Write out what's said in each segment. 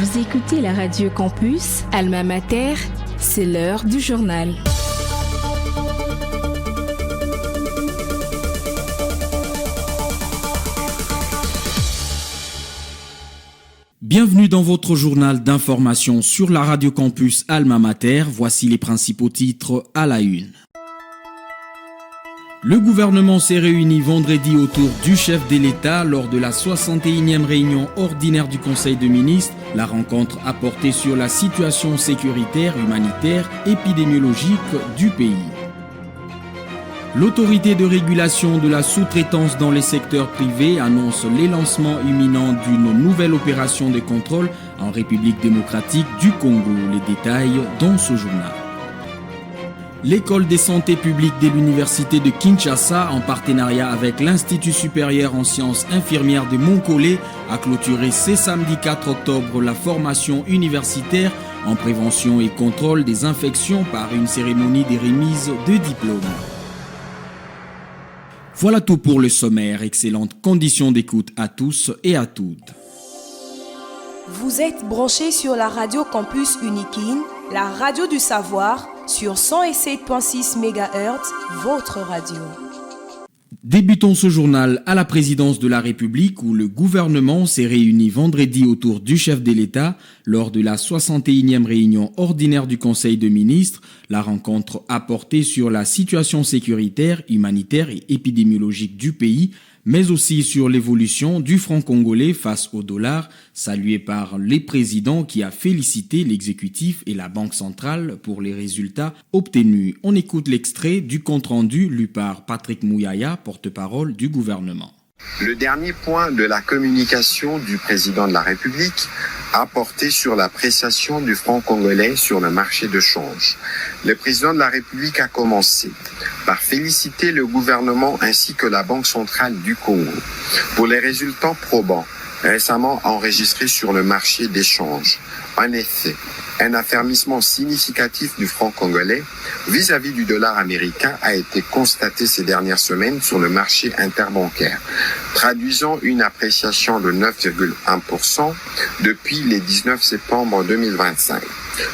Vous écoutez la Radio Campus, Alma Mater, c'est l'heure du journal. Bienvenue dans votre journal d'information sur la Radio Campus Alma Mater. Voici les principaux titres à la une. Le gouvernement s'est réuni vendredi autour du chef de l'État lors de la 61e réunion ordinaire du Conseil des ministres. La rencontre a porté sur la situation sécuritaire, humanitaire, épidémiologique du pays. L'autorité de régulation de la sous-traitance dans les secteurs privés annonce les lancements imminents d'une nouvelle opération de contrôle en République démocratique du Congo. Les détails dans ce journal. L'école de santé publique de l'université de Kinshasa, en partenariat avec l'Institut supérieur en sciences infirmières de Monkole, a clôturé ce samedi 4 octobre la formation universitaire en prévention et contrôle des infections par une cérémonie de remise de diplômes. Voilà tout pour le sommaire. Excellentes conditions d'écoute à tous et à toutes. Vous êtes branchés sur la Radio Campus Unikin, la radio du savoir, sur 107.6 MHz, votre radio. Débutons ce journal à la présidence de la République où le gouvernement s'est réuni vendredi autour du chef de l'État lors de la 61e réunion ordinaire du Conseil des ministres. La rencontre a porté sur la situation sécuritaire, humanitaire et épidémiologique du pays, mais aussi sur l'évolution du franc congolais face au dollar, salué par les présidents qui a félicité l'exécutif et la Banque centrale pour les résultats obtenus. On écoute l'extrait du compte-rendu lu par Patrick Mouyaya, porte-parole du gouvernement. Le dernier point de la communication du président de la République a porté sur l'appréciation du franc congolais sur le marché de change. Le président de la République a commencé par féliciter le gouvernement ainsi que la Banque centrale du Congo pour les résultats probants récemment enregistrés sur le marché d'échange. En effet, un affermissement significatif du franc congolais vis-à-vis du dollar américain a été constaté ces dernières semaines sur le marché interbancaire, traduisant une appréciation de 9,1% depuis le 19 septembre 2025.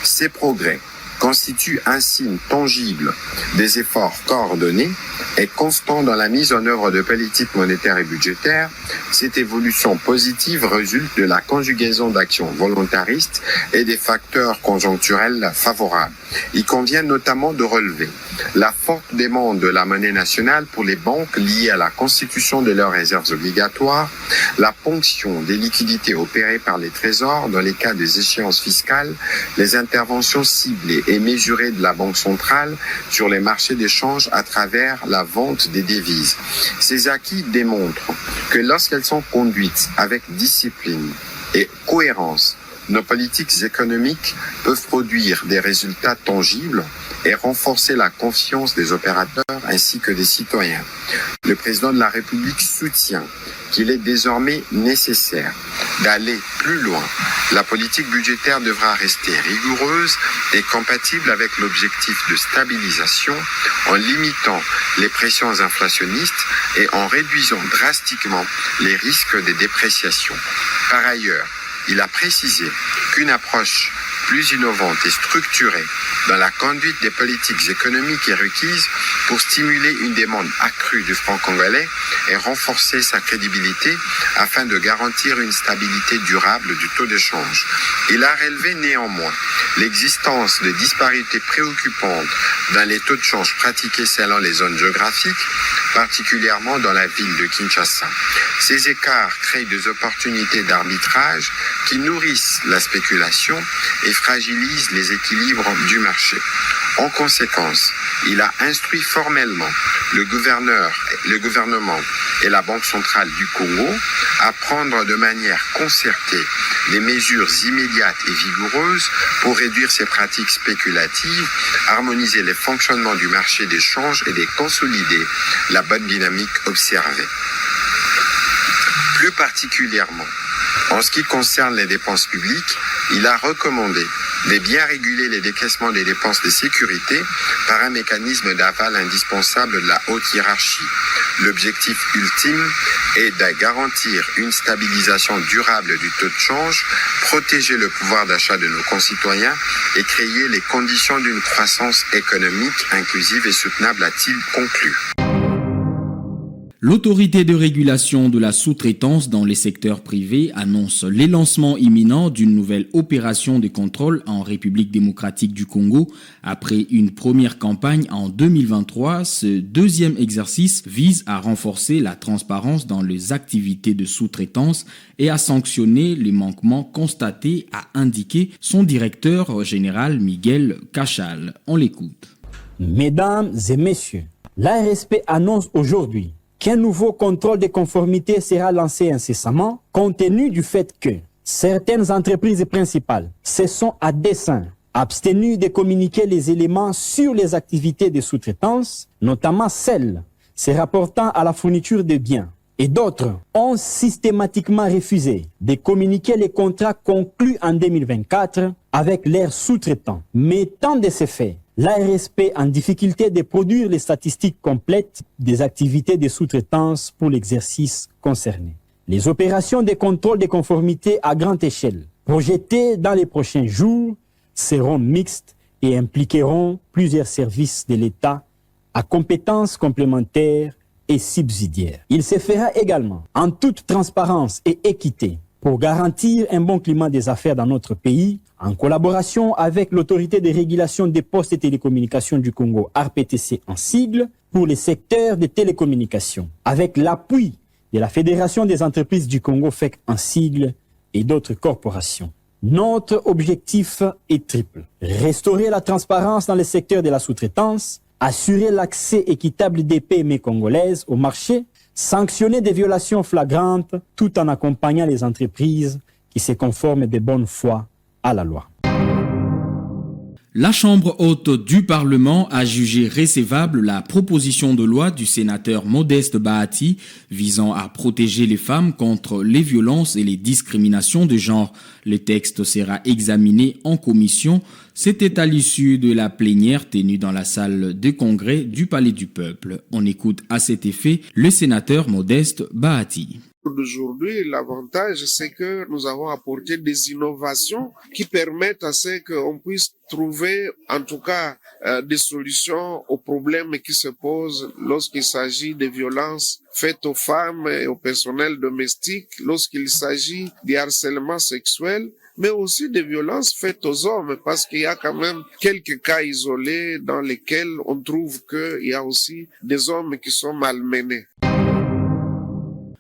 Ces progrès constitue un signe tangible des efforts coordonnés et constants dans la mise en œuvre de politiques monétaires et budgétaires. Cette évolution positive résulte de la conjugaison d'actions volontaristes et des facteurs conjoncturels favorables. Il convient notamment de relever la forte demande de la monnaie nationale pour les banques liée à la constitution de leurs réserves obligatoires, la ponction des liquidités opérées par les trésors dans les cas des échéances fiscales, les interventions ciblées et mesurée de la Banque centrale sur les marchés d'échange à travers la vente des devises. Ces acquis démontrent que lorsqu'elles sont conduites avec discipline et cohérence, nos politiques économiques peuvent produire des résultats tangibles et renforcer la confiance des opérateurs ainsi que des citoyens. Le président de la République soutient qu'il est désormais nécessaire d'aller plus loin. La politique budgétaire devra rester rigoureuse et compatible avec l'objectif de stabilisation en limitant les pressions inflationnistes et en réduisant drastiquement les risques de dépréciation. Par ailleurs, il a précisé qu'une approche plus innovante et structurée dans la conduite des politiques économiques est requise pour stimuler une demande accrue du franc congolais et renforcer sa crédibilité afin de garantir une stabilité durable du taux de change. Il a relevé néanmoins l'existence de disparités préoccupantes dans les taux de change pratiqués selon les zones géographiques, particulièrement dans la ville de Kinshasa. Ces écarts créent des opportunités d'arbitrage qui nourrissent la spéculation et fragilisent les équilibres du marché. En conséquence, il a instruit formellement le gouvernement et la Banque centrale du Congo à prendre de manière concertée des mesures immédiates et vigoureuses pour réduire ces pratiques spéculatives, harmoniser les fonctionnements du marché d'échange et de consolider la bonne dynamique observée. Plus particulièrement, en ce qui concerne les dépenses publiques, il a recommandé de bien réguler les décaissements des dépenses de sécurité par un mécanisme d'aval indispensable de la haute hiérarchie. L'objectif ultime est de garantir une stabilisation durable du taux de change, protéger le pouvoir d'achat de nos concitoyens et créer les conditions d'une croissance économique inclusive et soutenable, a-t-il conclu. L'autorité de régulation de la sous-traitance dans les secteurs privés annonce l'élancement imminent d'une nouvelle opération de contrôle en République démocratique du Congo. Après une première campagne en 2023, ce deuxième exercice vise à renforcer la transparence dans les activités de sous-traitance et à sanctionner les manquements constatés, a indiqué son directeur général Miguel Cachal. On l'écoute. Mesdames et messieurs, l'ARSP annonce aujourd'hui qu'un nouveau contrôle de conformité sera lancé incessamment, compte tenu du fait que certaines entreprises principales se sont à dessein abstenues de communiquer les éléments sur les activités de sous-traitance, notamment celles se rapportant à la fourniture de biens, et d'autres ont systématiquement refusé de communiquer les contrats conclus en 2024 avec leurs sous-traitants, mettant de ces faits l'ARSP en difficulté de produire les statistiques complètes des activités de sous-traitance pour l'exercice concerné. Les opérations de contrôle de conformité à grande échelle, projetées dans les prochains jours, seront mixtes et impliqueront plusieurs services de l'État à compétences complémentaires et subsidiaires. Il se fera également en toute transparence et équité pour garantir un bon climat des affaires dans notre pays, en collaboration avec l'autorité de régulation des postes et télécommunications du Congo, RPTC en sigle, pour les secteurs des télécommunications, avec l'appui de la Fédération des entreprises du Congo, FEC en sigle, et d'autres corporations. Notre objectif est triple. Restaurer la transparence dans le secteur de la sous-traitance, assurer l'accès équitable des PME congolaises au marché, sanctionner des violations flagrantes tout en accompagnant les entreprises qui se conforment de bonne foi à la loi. La Chambre haute du Parlement a jugé recevable la proposition de loi du sénateur Modeste Bahati visant à protéger les femmes contre les violences et les discriminations de genre. Le texte sera examiné en commission. C'était à l'issue de la plénière tenue dans la salle de congrès du Palais du Peuple. On écoute à cet effet le sénateur Modeste Bahati. D'aujourd'hui, l'avantage, c'est que nous avons apporté des innovations qui permettent à ce qu'on puisse trouver, en tout cas, des solutions aux problèmes qui se posent lorsqu'il s'agit de violences faites aux femmes et au personnel domestique, lorsqu'il s'agit du harcèlement sexuel, mais aussi des violences faites aux hommes, parce qu'il y a quand même quelques cas isolés dans lesquels on trouve qu'il y a aussi des hommes qui sont malmenés.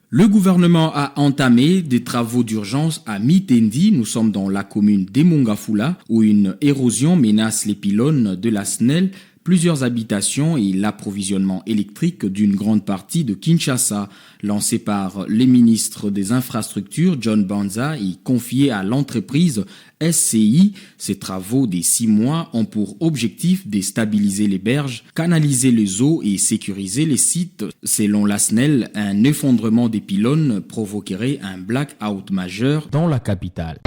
Le gouvernement a entamé des travaux d'urgence à Mitendi. Nous sommes dans la commune d'Emongafula où une érosion menace les pylônes de la SNEL, plusieurs habitations et l'approvisionnement électrique d'une grande partie de Kinshasa. Lancé par le ministre des Infrastructures, John Banza, et confié à l'entreprise SCI, ces travaux des 6 mois ont pour objectif de stabiliser les berges, canaliser les eaux et sécuriser les sites. Selon la SNEL, un effondrement des pylônes provoquerait un blackout majeur dans la capitale.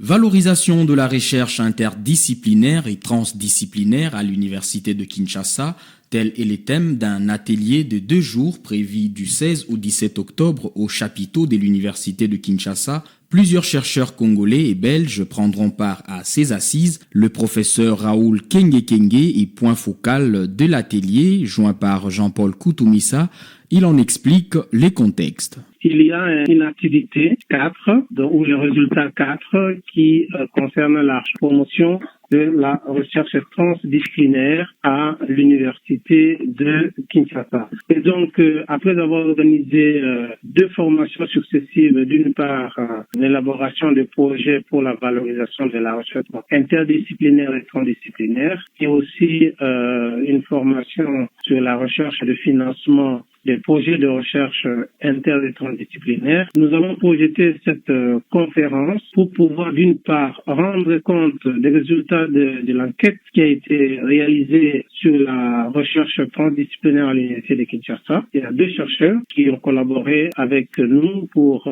Valorisation de la recherche interdisciplinaire et transdisciplinaire à l'université de Kinshasa, tel est le thème d'un atelier de 2 jours prévu du 16 au 17 octobre au chapiteau de l'université de Kinshasa. Plusieurs chercheurs congolais et belges prendront part à ces assises. Le professeur Raoul Kenge est point focal de l'atelier, joint par Jean-Paul Koutoumissa. Il en explique les contextes. Il y a une activité 4, ou le résultat 4, qui concerne la promotion de la recherche transdisciplinaire à l'université de Kinshasa. Et donc, après avoir organisé 2 formations successives, d'une part, l'élaboration de projets pour la valorisation de la recherche interdisciplinaire et transdisciplinaire, et aussi une formation sur la recherche de financement des projets de recherche inter- et transdisciplinaires. Nous avons projeté cette conférence pour pouvoir, d'une part, rendre compte des résultats de l'enquête qui a été réalisée sur la recherche transdisciplinaire à l'université de Kinshasa. Il y a 2 chercheurs qui ont collaboré avec nous pour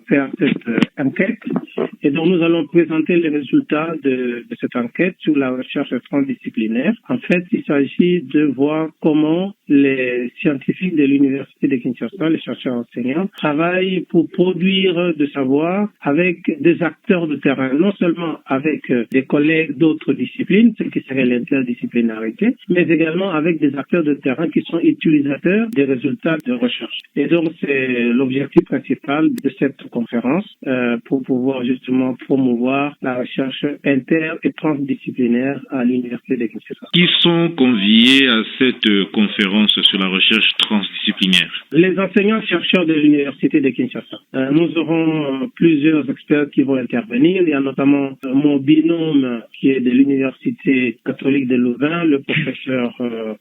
faire cette enquête. Et donc, nous allons présenter les résultats de cette enquête sur la recherche transdisciplinaire. En fait, il s'agit de voir comment les scientifiques de l'Université de Kinshasa, les chercheurs enseignants, travaillent pour produire de savoir avec des acteurs de terrain, non seulement avec des collègues d'autres disciplines, ce qui serait l'interdisciplinarité, mais également avec des acteurs de terrain qui sont utilisateurs des résultats de recherche. Et donc, c'est l'objectif principal de cette conférence pour pouvoir justement promouvoir la recherche inter- et transdisciplinaire à l'Université de Kinshasa. Qui sont conviés à cette conférence sur la recherche transdisciplinaire? Les enseignants-chercheurs de l'Université de Kinshasa. Nous aurons plusieurs experts qui vont intervenir. Il y a notamment mon binôme qui est de l'Université catholique de Louvain, le professeur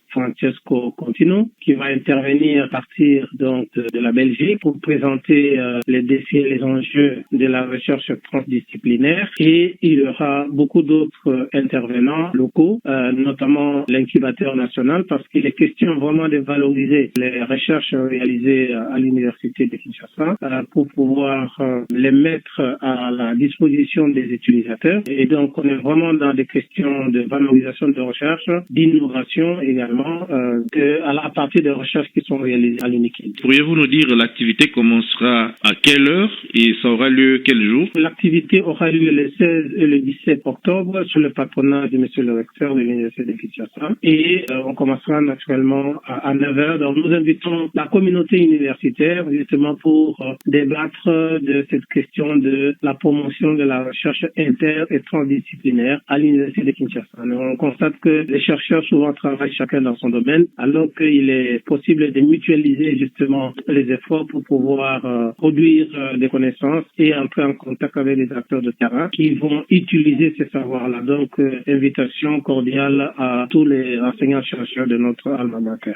Francesco Contino, qui va intervenir à partir donc de la Belgique pour présenter les défis et les enjeux de la recherche transdisciplinaire. Et il y aura beaucoup d'autres intervenants locaux, notamment l'incubateur national, parce qu'il est question vraiment de valoriser les recherches réalisées à l'Université de Kinshasa pour pouvoir les mettre à la disposition des utilisateurs. Et donc, on est vraiment dans des questions de valorisation de recherche, d'innovation également, à partir des recherches qui sont réalisées à l'UNIKIN. Pourriez-vous nous dire l'activité commencera à quelle heure et ça aura lieu quel jour? L'activité aura lieu le 16 et le 17 octobre sous le patronage de monsieur le recteur de l'Université de Kinshasa. Et on commencera naturellement à 9h. Donc, nous invitons la communauté universitaire justement pour débattre de cette question de la promotion de la recherche inter- et transdisciplinaire à l'Université de Kinshasa. On constate que les chercheurs souvent travaillent chacun dans son domaine, alors qu'il est possible de mutualiser justement les efforts pour pouvoir produire des connaissances et entrer en contact avec les acteurs de terrain qui vont utiliser ces savoirs-là. Donc, invitation cordiale à tous les enseignants-chercheurs de notre alma mater.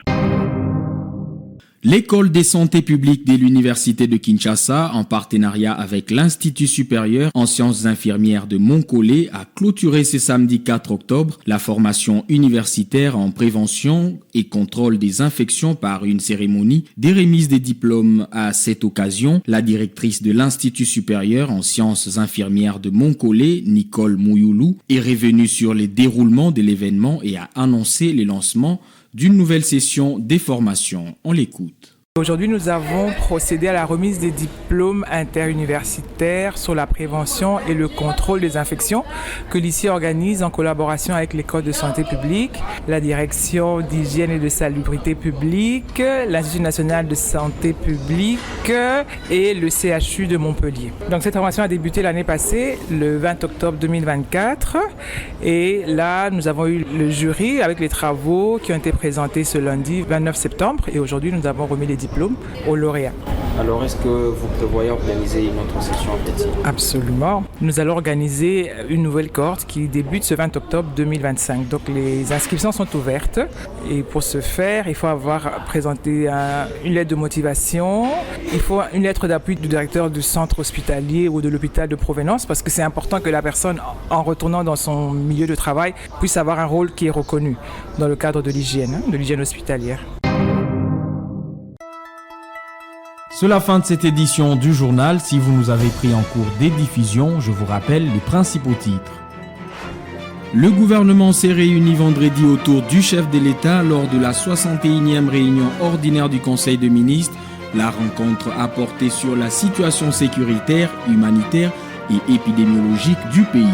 L'école des santé publiques de l'Université de Kinshasa, en partenariat avec l'Institut supérieur en sciences infirmières de Montcollet, a clôturé ce samedi 4 octobre la formation universitaire en prévention et contrôle des infections par une cérémonie des remises des diplômes. À cette occasion, la directrice de l'Institut supérieur en sciences infirmières de Montcollet, Nicole Mouyoulou, est revenue sur les déroulements de l'événement et a annoncé le lancement d'une nouvelle session des formations. On l'écoute. Aujourd'hui, nous avons procédé à la remise des diplômes interuniversitaires sur la prévention et le contrôle des infections que l'ICI organise en collaboration avec l'École de santé publique, la Direction d'hygiène et de salubrité publique, l'Institut national de santé publique et le CHU de Montpellier. Donc cette formation a débuté l'année passée, le 20 octobre 2024. Et là, nous avons eu le jury avec les travaux qui ont été présentés ce lundi 29 septembre. Et aujourd'hui, nous avons remis les diplômes aux lauréats. Alors, est-ce que vous prévoyez organiser une autre session en fait? Absolument. Nous allons organiser une nouvelle cohorte qui débute ce 20 octobre 2025. Donc, les inscriptions sont ouvertes. Et pour ce faire, il faut avoir présenté une lettre de motivation. Il faut une lettre d'appui du directeur du centre hospitalier ou de l'hôpital de provenance parce que c'est important que la personne, en retournant dans son milieu de travail, puisse avoir un rôle qui est reconnu dans le cadre de l'hygiène hospitalière. C'est la fin de cette édition du journal. Si vous nous avez pris en cours des diffusions, je vous rappelle les principaux titres. Le gouvernement s'est réuni vendredi autour du chef de l'État lors de la 61e réunion ordinaire du Conseil des ministres. La rencontre a porté sur la situation sécuritaire, humanitaire et épidémiologique du pays.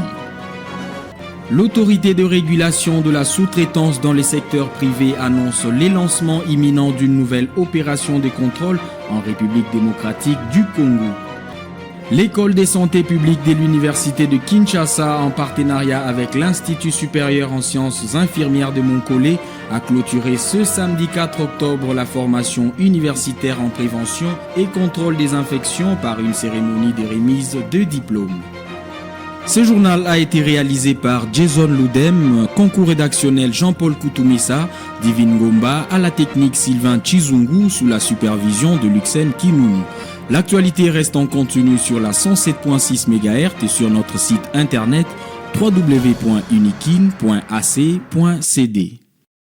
L'autorité de régulation de la sous-traitance dans les secteurs privés annonce les lancements imminents d'une nouvelle opération de contrôle en République démocratique du Congo. L'école des santé publiques de l'Université de Kinshasa, en partenariat avec l'Institut supérieur en sciences infirmières de Montcollet, a clôturé ce samedi 4 octobre la formation universitaire en prévention et contrôle des infections par une cérémonie de remise de diplômes. Ce journal a été réalisé par Jason Loudem, concours rédactionnel Jean-Paul Koutoumissa, Divine Gomba, à la technique Sylvain Chizungu sous la supervision de Luxen Kimoun. L'actualité reste en continu sur la 107.6 MHz et sur notre site internet www.unikin.ac.cd.